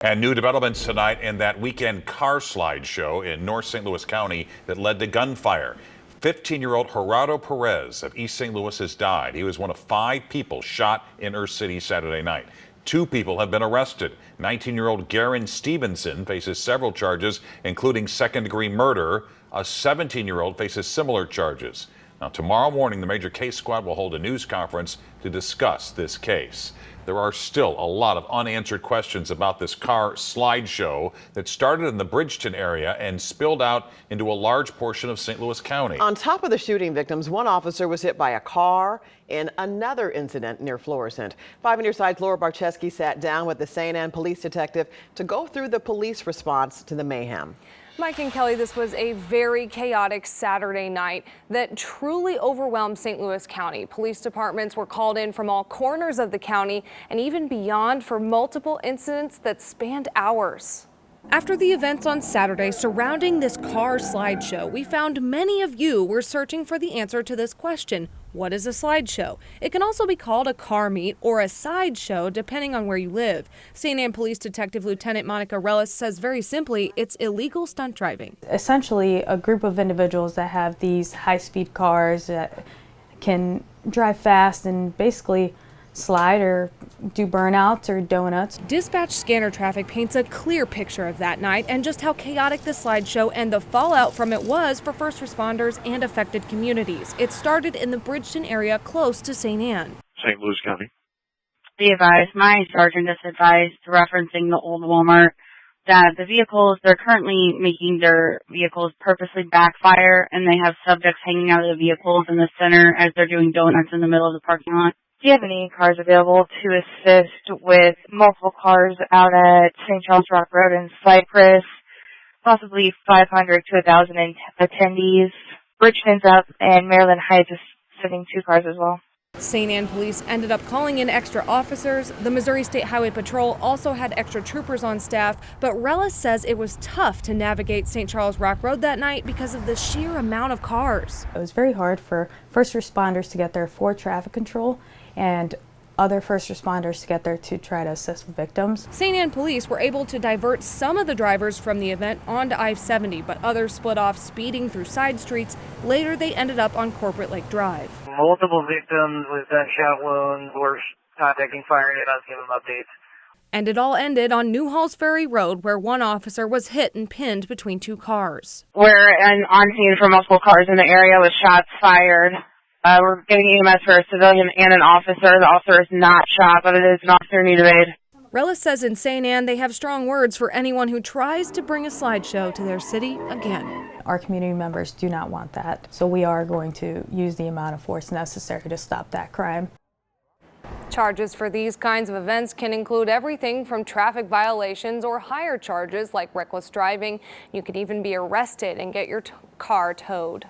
And new developments tonight in that weekend car slideshow in North St. Louis County that led to gunfire. 15-year-old Gerardo Perez of East St. Louis has died. He was one of 5 people shot in Earth City Saturday night. 2 people have been arrested. 19-year-old Garen Stevenson faces several charges, including second-degree murder. A 17-year-old faces similar charges. Now, tomorrow morning, the major case squad will hold a news conference to discuss this case. There are still a lot of unanswered questions about this car slideshow that started in the Bridgeton area and spilled out into a large portion of St. Louis County. On top of the shooting victims, one officer was hit by a car in another incident near Florissant. 5 on your side's Laura Barcheski sat down with the St. Anne police detective to go through the police response to the mayhem. Mike and Kelly, this was a very chaotic Saturday night that truly overwhelmed St. Louis County. Police departments were called in from all corners of the county and even beyond for multiple incidents that spanned hours. After the events on Saturday surrounding this car slideshow, we found many of you were searching for the answer to this question. What is a slideshow? It can also be called a car meet or a sideshow depending on where you live. St. Anne Police Detective Lieutenant Monica Rellis says very simply, it's illegal stunt driving. Essentially a group of individuals that have these high-speed cars that can drive fast and basically slide or do burnouts or donuts. Dispatch scanner traffic paints a clear picture of that night and just how chaotic the slideshow and the fallout from it was for first responders and affected communities. It started in the Bridgeton area close to St. Anne. St. Louis County. Be advised, my sergeant just advised, referencing the old Walmart, that the vehicles, they're currently making their vehicles purposely backfire, and they have subjects hanging out of the vehicles in the center as they're doing donuts in the middle of the parking lot. Do you have any cars available to assist with multiple cars out at St. Charles Rock Road and Cypress? Possibly 500 to 1,000 attendees. Bridgeton's up, and Maryland Heights is sending 2 cars as well. St. Anne police ended up calling in extra officers. The Missouri State Highway Patrol also had extra troopers on staff, but Rellis says it was tough to navigate St. Charles Rock Road that night because of the sheer amount of cars. It was very hard for first responders to get there for traffic control and other first responders to get there to try to assist victims. St. Anne police were able to divert some of the drivers from the event onto I-70, but others split off speeding through side streets. Later, they ended up on Corporate Lake Drive. Multiple victims with gunshot wounds were contacting fire and us giving them updates. And it all ended on Newhalls Ferry Road, where one officer was hit and pinned between 2 cars. We're on scene for multiple cars in the area with shots fired. We're getting EMS for a civilian and an officer. The officer is not shot, but it is an officer in need of aid. Rellis says in St. Anne they have strong words for anyone who tries to bring a slideshow to their city again. Our community members do not want that, so we are going to use the amount of force necessary to stop that crime. Charges for these kinds of events can include everything from traffic violations or higher charges like reckless driving. You could even be arrested and get your car towed.